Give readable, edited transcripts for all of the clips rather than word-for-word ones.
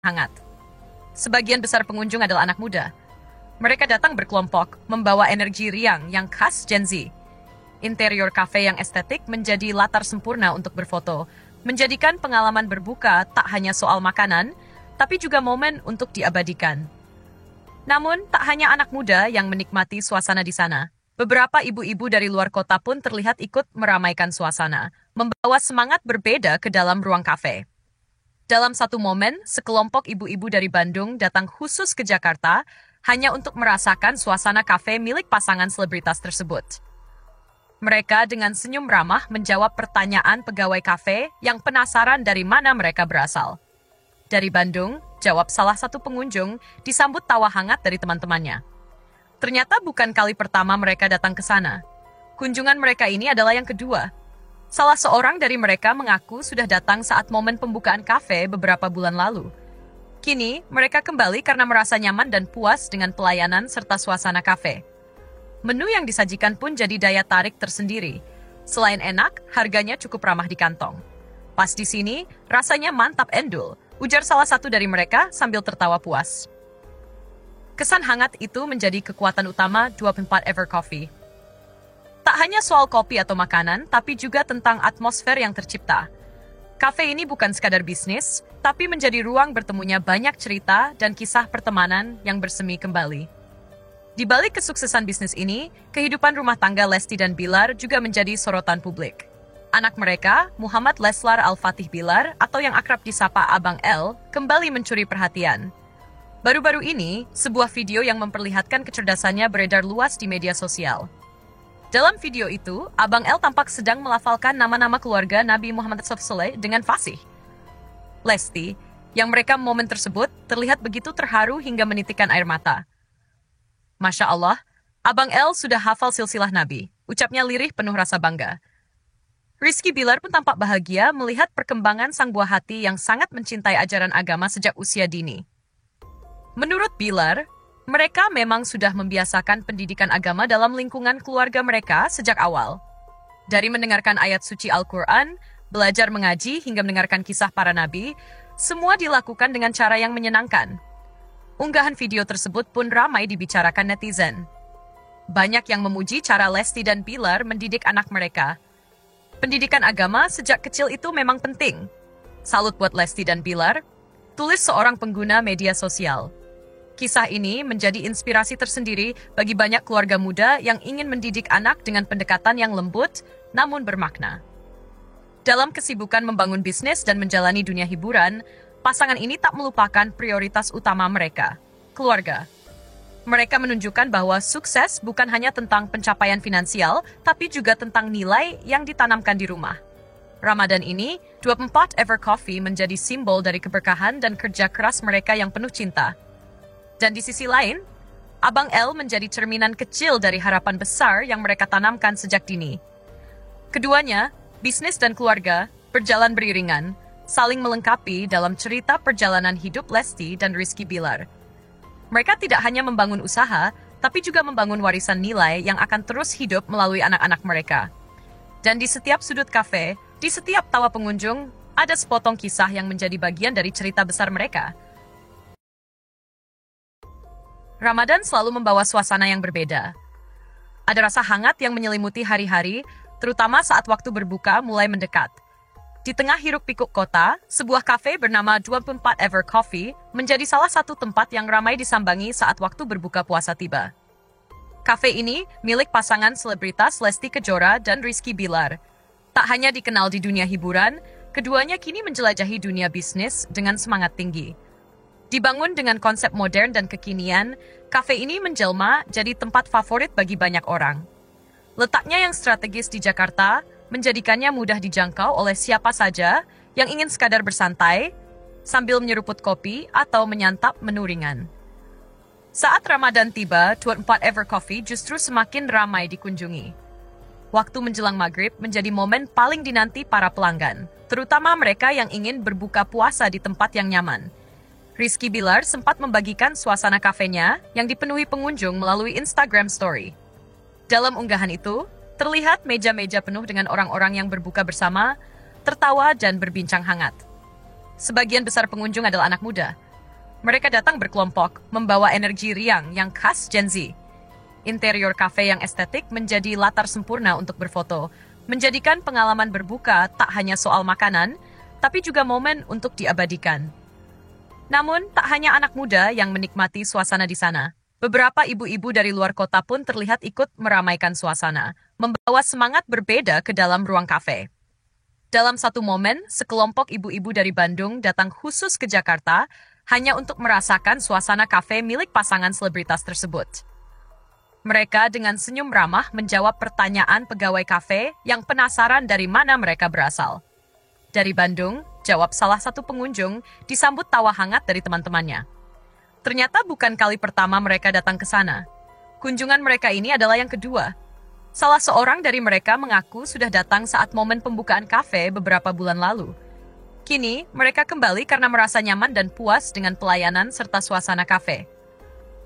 hangat. Sebagian besar pengunjung adalah anak muda. Mereka datang berkelompok, membawa energi riang yang khas Gen Z. Interior kafe yang estetik menjadi latar sempurna untuk berfoto, menjadikan pengalaman berbuka tak hanya soal makanan, tapi juga momen untuk diabadikan. Namun, tak hanya anak muda yang menikmati suasana di sana. Beberapa ibu-ibu dari luar kota pun terlihat ikut meramaikan suasana, membawa semangat berbeda ke dalam ruang kafe. Dalam satu momen, sekelompok ibu-ibu dari Bandung datang khusus ke Jakarta hanya untuk merasakan suasana kafe milik pasangan selebritas tersebut. Mereka dengan senyum ramah menjawab pertanyaan pegawai kafe yang penasaran dari mana mereka berasal. Dari Bandung, jawab salah satu pengunjung, disambut tawa hangat dari teman-temannya. Ternyata bukan kali pertama mereka datang ke sana. Kunjungan mereka ini adalah yang kedua. Salah seorang dari mereka mengaku sudah datang saat momen pembukaan kafe beberapa bulan lalu. Kini, mereka kembali karena merasa nyaman dan puas dengan pelayanan serta suasana kafe. Menu yang disajikan pun jadi daya tarik tersendiri. Selain enak, harganya cukup ramah di kantong. Pas di sini, rasanya mantap endul, ujar salah satu dari mereka sambil tertawa puas. Kesan hangat itu menjadi kekuatan utama 24 Ever Coffee. Tak hanya soal kopi atau makanan, tapi juga tentang atmosfer yang tercipta. Kafe ini bukan sekadar bisnis, tapi menjadi ruang bertemunya banyak cerita dan kisah pertemanan yang bersemi kembali. Di balik kesuksesan bisnis ini, kehidupan rumah tangga Lesti dan Bilar juga menjadi sorotan publik. Anak mereka, Muhammad Leslar Al-Fatih Bilar, atau yang akrab disapa Abang L, kembali mencuri perhatian. Baru-baru ini, sebuah video yang memperlihatkan kecerdasannya beredar luas di media sosial. Dalam video itu, Abang L tampak sedang melafalkan nama-nama keluarga Nabi Muhammad SAW dengan fasih. Lesti, yang merekam momen tersebut, terlihat begitu terharu hingga menitikkan air mata. Masya Allah, Abang L sudah hafal silsilah Nabi, ucapnya lirih penuh rasa bangga. Rizky Bilar pun tampak bahagia melihat perkembangan sang buah hati yang sangat mencintai ajaran agama sejak usia dini. Menurut Bilar, mereka memang sudah membiasakan pendidikan agama dalam lingkungan keluarga mereka sejak awal. Dari mendengarkan ayat suci Al-Quran, belajar mengaji hingga mendengarkan kisah para nabi, semua dilakukan dengan cara yang menyenangkan. Unggahan video tersebut pun ramai dibicarakan netizen. Banyak yang memuji cara Lesti dan Bilar mendidik anak mereka. Pendidikan agama sejak kecil itu memang penting. Salut buat Lesti dan Bilar, tulis seorang pengguna media sosial. Kisah ini menjadi inspirasi tersendiri bagi banyak keluarga muda yang ingin mendidik anak dengan pendekatan yang lembut namun bermakna. Dalam kesibukan membangun bisnis dan menjalani dunia hiburan, pasangan ini tak melupakan prioritas utama mereka, keluarga. Mereka menunjukkan bahwa sukses bukan hanya tentang pencapaian finansial, tapi juga tentang nilai yang ditanamkan di rumah. Ramadan ini, 24 Ever Coffee menjadi simbol dari keberkahan dan kerja keras mereka yang penuh cinta. Dan di sisi lain, Abang L menjadi cerminan kecil dari harapan besar yang mereka tanamkan sejak dini. Keduanya, bisnis dan keluarga, berjalan beriringan, saling melengkapi dalam cerita perjalanan hidup Lesti dan Rizky Bilar. Mereka tidak hanya membangun usaha, tapi juga membangun warisan nilai yang akan terus hidup melalui anak-anak mereka. Dan di setiap sudut kafe, di setiap tawa pengunjung, ada sepotong kisah yang menjadi bagian dari cerita besar mereka. Ramadan selalu membawa suasana yang berbeda. Ada rasa hangat yang menyelimuti hari-hari, terutama saat waktu berbuka mulai mendekat. Di tengah hiruk-pikuk kota, sebuah kafe bernama 24 Ever Coffee menjadi salah satu tempat yang ramai disambangi saat waktu berbuka puasa tiba. Kafe ini milik pasangan selebritas Lesti Kejora dan Rizky Bilar. Tak hanya dikenal di dunia hiburan, keduanya kini menjelajahi dunia bisnis dengan semangat tinggi. Dibangun dengan konsep modern dan kekinian, kafe ini menjelma jadi tempat favorit bagi banyak orang. Letaknya yang strategis di Jakarta menjadikannya mudah dijangkau oleh siapa saja yang ingin sekadar bersantai, sambil menyeruput kopi atau menyantap menu ringan. Saat Ramadan tiba, 24 Ever Coffee justru semakin ramai dikunjungi. Waktu menjelang maghrib menjadi momen paling dinanti para pelanggan, terutama mereka yang ingin berbuka puasa di tempat yang nyaman. Rizky Bilar sempat membagikan suasana kafenya yang dipenuhi pengunjung melalui Instagram Story. Dalam unggahan itu, terlihat meja-meja penuh dengan orang-orang yang berbuka bersama, tertawa dan berbincang hangat. Sebagian besar pengunjung adalah anak muda. Mereka datang berkelompok, membawa energi riang yang khas Gen Z. Interior kafe yang estetik menjadi latar sempurna untuk berfoto, menjadikan pengalaman berbuka tak hanya soal makanan, tapi juga momen untuk diabadikan. Namun, tak hanya anak muda yang menikmati suasana di sana. Beberapa ibu-ibu dari luar kota pun terlihat ikut meramaikan suasana, membawa semangat berbeda ke dalam ruang kafe. Dalam satu momen, sekelompok ibu-ibu dari Bandung datang khusus ke Jakarta hanya untuk merasakan suasana kafe milik pasangan selebritas tersebut. Mereka dengan senyum ramah menjawab pertanyaan pegawai kafe yang penasaran dari mana mereka berasal. Dari Bandung, jawab salah satu pengunjung, disambut tawa hangat dari teman-temannya. Ternyata bukan kali pertama mereka datang ke sana. Kunjungan mereka ini adalah yang kedua. Salah seorang dari mereka mengaku sudah datang saat momen pembukaan kafe beberapa bulan lalu. Kini, mereka kembali karena merasa nyaman dan puas dengan pelayanan serta suasana kafe.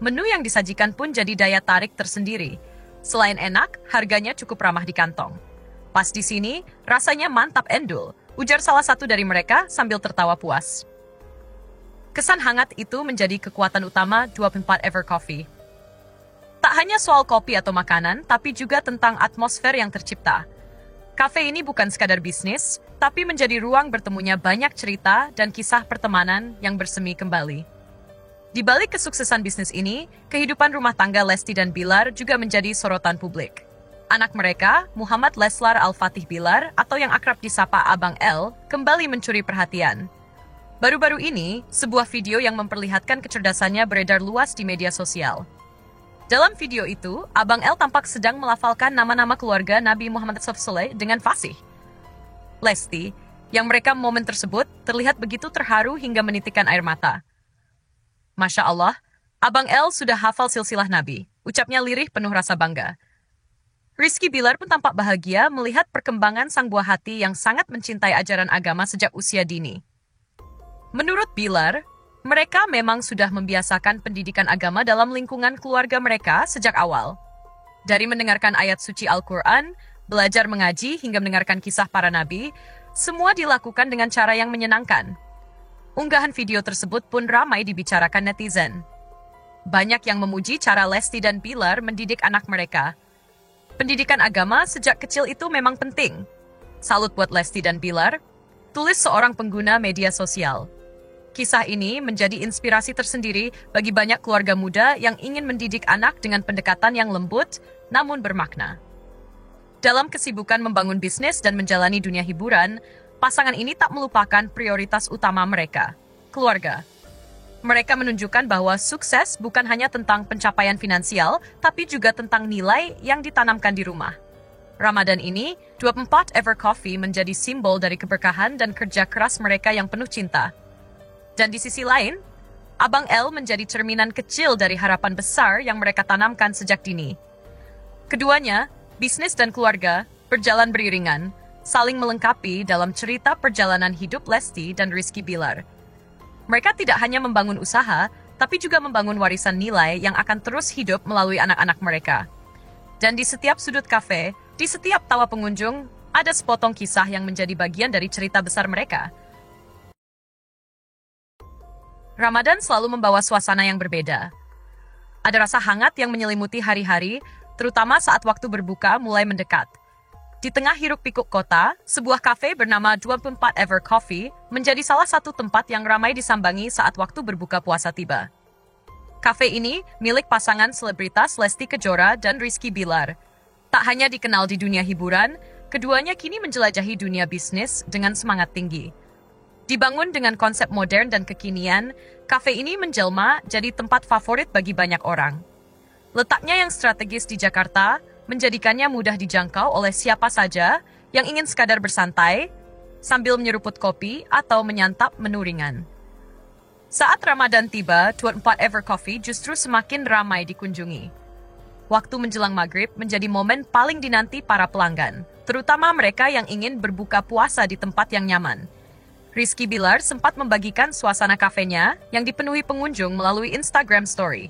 Menu yang disajikan pun jadi daya tarik tersendiri. Selain enak, harganya cukup ramah di kantong. Pas di sini, rasanya mantap endul, ujar salah satu dari mereka sambil tertawa puas. Kesan hangat itu menjadi kekuatan utama 24 Ever Coffee. Tak hanya soal kopi atau makanan, tapi juga tentang atmosfer yang tercipta. Kafe ini bukan sekadar bisnis, tapi menjadi ruang bertemunya banyak cerita dan kisah pertemanan yang bersemi kembali. Di balik kesuksesan bisnis ini, kehidupan rumah tangga Lesti dan Bilar juga menjadi sorotan publik. Anak mereka, Muhammad Leslar Al-Fatih Bilar, atau yang akrab disapa Abang L, kembali mencuri perhatian. Baru-baru ini, sebuah video yang memperlihatkan kecerdasannya beredar luas di media sosial. Dalam video itu, Abang L tampak sedang melafalkan nama-nama keluarga Nabi Muhammad SAW dengan fasih. Lesti, yang merekam momen tersebut, terlihat begitu terharu hingga menitikkan air mata. Masya Allah, Abang L sudah hafal silsilah Nabi, ucapnya lirih penuh rasa bangga. Rizky Bilar pun tampak bahagia melihat perkembangan sang buah hati yang sangat mencintai ajaran agama sejak usia dini. Menurut Bilar, mereka memang sudah membiasakan pendidikan agama dalam lingkungan keluarga mereka sejak awal. Dari mendengarkan ayat suci Al-Quran, belajar mengaji hingga mendengarkan kisah para nabi, semua dilakukan dengan cara yang menyenangkan. Unggahan video tersebut pun ramai dibicarakan netizen. Banyak yang memuji cara Lesti dan Bilar mendidik anak mereka. Pendidikan agama sejak kecil itu memang penting. Salut buat Lesti dan Bilar, tulis seorang pengguna media sosial. Kisah ini menjadi inspirasi tersendiri bagi banyak keluarga muda yang ingin mendidik anak dengan pendekatan yang lembut namun bermakna. Dalam kesibukan membangun bisnis dan menjalani dunia hiburan, pasangan ini tak melupakan prioritas utama mereka, keluarga. Mereka menunjukkan bahwa sukses bukan hanya tentang pencapaian finansial, tapi juga tentang nilai yang ditanamkan di rumah. Ramadan ini, 24 Ever Coffee menjadi simbol dari keberkahan dan kerja keras mereka yang penuh cinta. Dan di sisi lain, Abang L menjadi cerminan kecil dari harapan besar yang mereka tanamkan sejak dini. Keduanya, bisnis dan keluarga, berjalan beriringan, saling melengkapi dalam cerita perjalanan hidup Lesti dan Rizky Bilar. Mereka tidak hanya membangun usaha, tapi juga membangun warisan nilai yang akan terus hidup melalui anak-anak mereka. Dan di setiap sudut kafe, di setiap tawa pengunjung, ada sepotong kisah yang menjadi bagian dari cerita besar mereka. Ramadan selalu membawa suasana yang berbeda. Ada rasa hangat yang menyelimuti hari-hari, terutama saat waktu berbuka mulai mendekat. Di tengah hiruk-pikuk kota, sebuah kafe bernama 24 Ever Coffee menjadi salah satu tempat yang ramai disambangi saat waktu berbuka puasa tiba. Kafe ini milik pasangan selebritas Lesti Kejora dan Rizky Bilar. Tak hanya dikenal di dunia hiburan, keduanya kini menjelajahi dunia bisnis dengan semangat tinggi. Dibangun dengan konsep modern dan kekinian, kafe ini menjelma jadi tempat favorit bagi banyak orang. Letaknya yang strategis di Jakarta menjadikannya mudah dijangkau oleh siapa saja yang ingin sekadar bersantai, sambil menyeruput kopi atau menyantap menu ringan. Saat Ramadan tiba, 24 Ever Coffee justru semakin ramai dikunjungi. Waktu menjelang maghrib menjadi momen paling dinanti para pelanggan, terutama mereka yang ingin berbuka puasa di tempat yang nyaman. Rizky Bilar sempat membagikan suasana kafenya yang dipenuhi pengunjung melalui Instagram Story.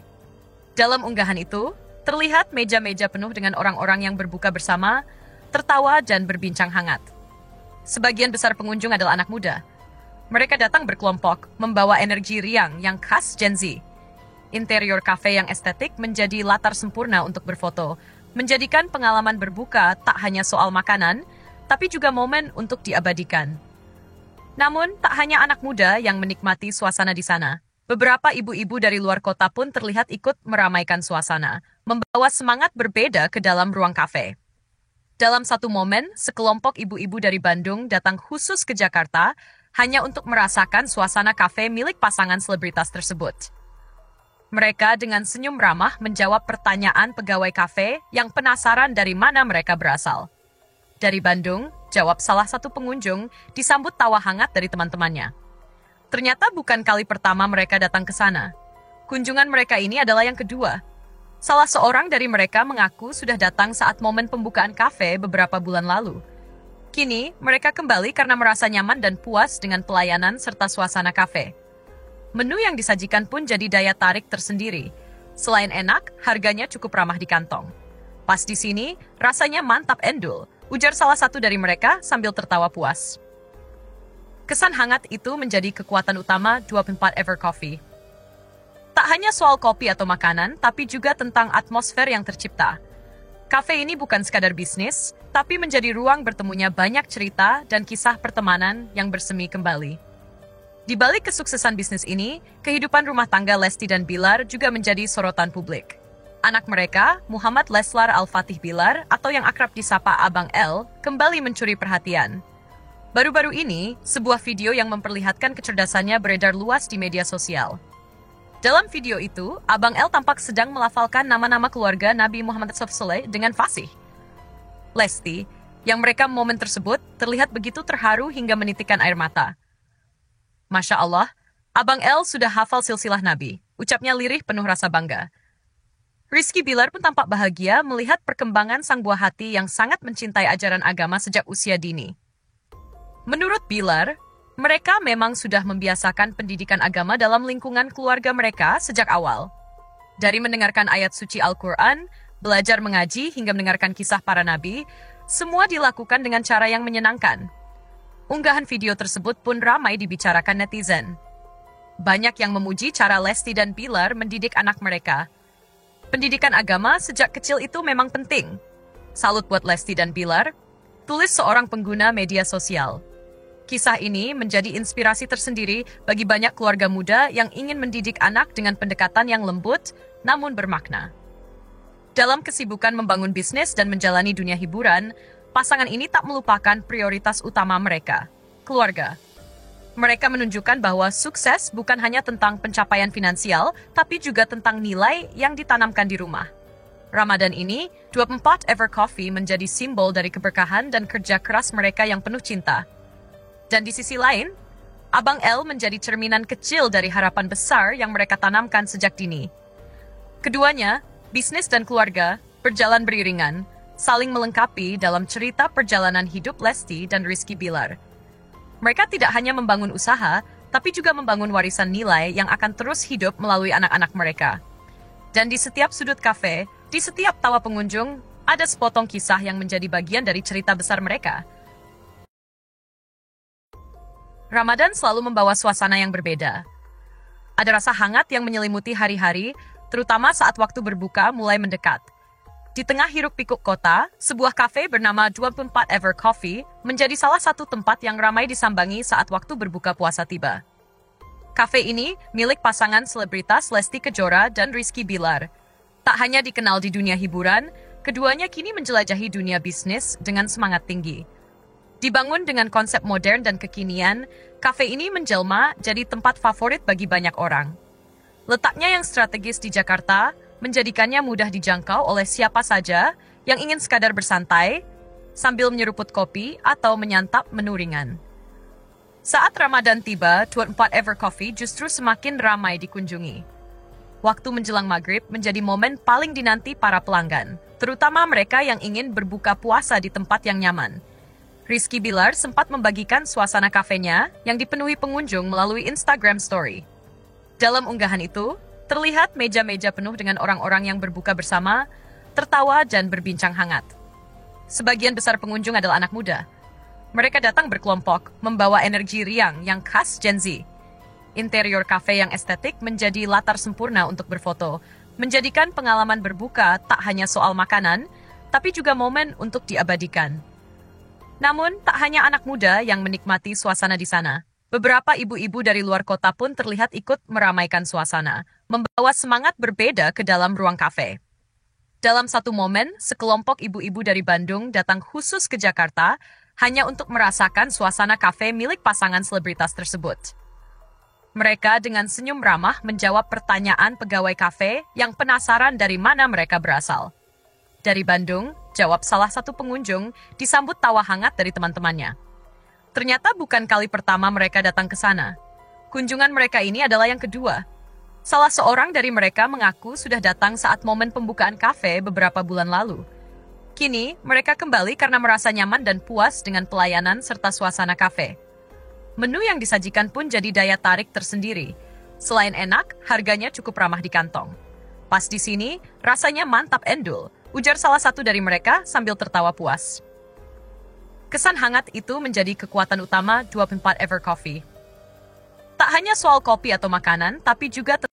Dalam unggahan itu, terlihat meja-meja penuh dengan orang-orang yang berbuka bersama, tertawa dan berbincang hangat. Sebagian besar pengunjung adalah anak muda. Mereka datang berkelompok, membawa energi riang yang khas Gen Z. Interior kafe yang estetik menjadi latar sempurna untuk berfoto, menjadikan pengalaman berbuka tak hanya soal makanan, tapi juga momen untuk diabadikan. Namun, tak hanya anak muda yang menikmati suasana di sana. Beberapa ibu-ibu dari luar kota pun terlihat ikut meramaikan suasana, membawa semangat berbeda ke dalam ruang kafe. Dalam satu momen, sekelompok ibu-ibu dari Bandung datang khusus ke Jakarta hanya untuk merasakan suasana kafe milik pasangan selebritas tersebut. Mereka dengan senyum ramah menjawab pertanyaan pegawai kafe yang penasaran dari mana mereka berasal. Dari Bandung, jawab salah satu pengunjung, disambut tawa hangat dari teman-temannya. Ternyata bukan kali pertama mereka datang ke sana. Kunjungan mereka ini adalah yang kedua. Salah seorang dari mereka mengaku sudah datang saat momen pembukaan kafe beberapa bulan lalu. Kini, mereka kembali karena merasa nyaman dan puas dengan pelayanan serta suasana kafe. Menu yang disajikan pun jadi daya tarik tersendiri. Selain enak, harganya cukup ramah di kantong. Pas di sini, rasanya mantap endul, ujar salah satu dari mereka sambil tertawa puas. Kesan hangat itu menjadi kekuatan utama 24 Ever Coffee. Tak hanya soal kopi atau makanan, tapi juga tentang atmosfer yang tercipta. Kafe ini bukan sekadar bisnis, tapi menjadi ruang bertemunya banyak cerita dan kisah pertemanan yang bersemi kembali. Di balik kesuksesan bisnis ini, kehidupan rumah tangga Lesti dan Bilar juga menjadi sorotan publik. Anak mereka, Muhammad Leslar Al-Fatih Bilar, atau yang akrab disapa Abang L, kembali mencuri perhatian. Baru-baru ini, sebuah video yang memperlihatkan kecerdasannya beredar luas di media sosial. Dalam video itu, Abang L tampak sedang melafalkan nama-nama keluarga Nabi Muhammad SAW dengan fasih. Lesti, yang merekam momen tersebut, terlihat begitu terharu hingga menitikkan air mata. Masya Allah, Abang L sudah hafal silsilah Nabi, ucapnya lirih penuh rasa bangga. Rizky Bilar pun tampak bahagia melihat perkembangan sang buah hati yang sangat mencintai ajaran agama sejak usia dini. Menurut Bilar, mereka memang sudah membiasakan pendidikan agama dalam lingkungan keluarga mereka sejak awal. Dari mendengarkan ayat suci Al-Quran, belajar mengaji hingga mendengarkan kisah para nabi, semua dilakukan dengan cara yang menyenangkan. Unggahan video tersebut pun ramai dibicarakan netizen. Banyak yang memuji cara Lesti dan Bilar mendidik anak mereka. Pendidikan agama sejak kecil itu memang penting. Salut buat Lesti dan Bilar, tulis seorang pengguna media sosial. Kisah ini menjadi inspirasi tersendiri bagi banyak keluarga muda yang ingin mendidik anak dengan pendekatan yang lembut, namun bermakna. Dalam kesibukan membangun bisnis dan menjalani dunia hiburan, pasangan ini tak melupakan prioritas utama mereka, keluarga. Mereka menunjukkan bahwa sukses bukan hanya tentang pencapaian finansial, tapi juga tentang nilai yang ditanamkan di rumah. Ramadan ini, 24 Ever Coffee menjadi simbol dari keberkahan dan kerja keras mereka yang penuh cinta. Dan di sisi lain, Abang L menjadi cerminan kecil dari harapan besar yang mereka tanamkan sejak dini. Keduanya, bisnis dan keluarga, berjalan beriringan, saling melengkapi dalam cerita perjalanan hidup Lesti dan Rizky Bilar. Mereka tidak hanya membangun usaha, tapi juga membangun warisan nilai yang akan terus hidup melalui anak-anak mereka. Dan di setiap sudut kafe, di setiap tawa pengunjung, ada sepotong kisah yang menjadi bagian dari cerita besar mereka. Ramadan selalu membawa suasana yang berbeda. Ada rasa hangat yang menyelimuti hari-hari, terutama saat waktu berbuka mulai mendekat. Di tengah hiruk-pikuk kota, sebuah kafe bernama 24 Ever Coffee menjadi salah satu tempat yang ramai disambangi saat waktu berbuka puasa tiba. Kafe ini milik pasangan selebritas Lesti Kejora dan Rizky Bilar. Tak hanya dikenal di dunia hiburan, keduanya kini menjelajahi dunia bisnis dengan semangat tinggi. Dibangun dengan konsep modern dan kekinian, kafe ini menjelma jadi tempat favorit bagi banyak orang. Letaknya yang strategis di Jakarta menjadikannya mudah dijangkau oleh siapa saja yang ingin sekadar bersantai, sambil menyeruput kopi atau menyantap menu ringan. Saat Ramadan tiba, 24 Ever Coffee justru semakin ramai dikunjungi. Waktu menjelang maghrib menjadi momen paling dinanti para pelanggan, terutama mereka yang ingin berbuka puasa di tempat yang nyaman. Rizky Bilar sempat membagikan suasana kafenya yang dipenuhi pengunjung melalui Instagram Story. Dalam unggahan itu, terlihat meja-meja penuh dengan orang-orang yang berbuka bersama, tertawa dan berbincang hangat. Sebagian besar pengunjung adalah anak muda. Mereka datang berkelompok, membawa energi riang yang khas Gen Z. Interior kafe yang estetik menjadi latar sempurna untuk berfoto, menjadikan pengalaman berbuka tak hanya soal makanan, tapi juga momen untuk diabadikan. Namun, tak hanya anak muda yang menikmati suasana di sana. Beberapa ibu-ibu dari luar kota pun terlihat ikut meramaikan suasana, membawa semangat berbeda ke dalam ruang kafe. Dalam satu momen, sekelompok ibu-ibu dari Bandung datang khusus ke Jakarta hanya untuk merasakan suasana kafe milik pasangan selebritas tersebut. Mereka dengan senyum ramah menjawab pertanyaan pegawai kafe yang penasaran dari mana mereka berasal. Dari Bandung, jawab salah satu pengunjung, disambut tawa hangat dari teman-temannya. Ternyata bukan kali pertama mereka datang ke sana. Kunjungan mereka ini adalah yang kedua. Salah seorang dari mereka mengaku sudah datang saat momen pembukaan kafe beberapa bulan lalu. Kini, mereka kembali karena merasa nyaman dan puas dengan pelayanan serta suasana kafe. Menu yang disajikan pun jadi daya tarik tersendiri. Selain enak, harganya cukup ramah di kantong. Pas di sini, rasanya mantap endul, ujar salah satu dari mereka sambil tertawa puas. Kesan hangat itu menjadi kekuatan utama 24 Ever Coffee. Tak hanya soal kopi atau makanan, tapi juga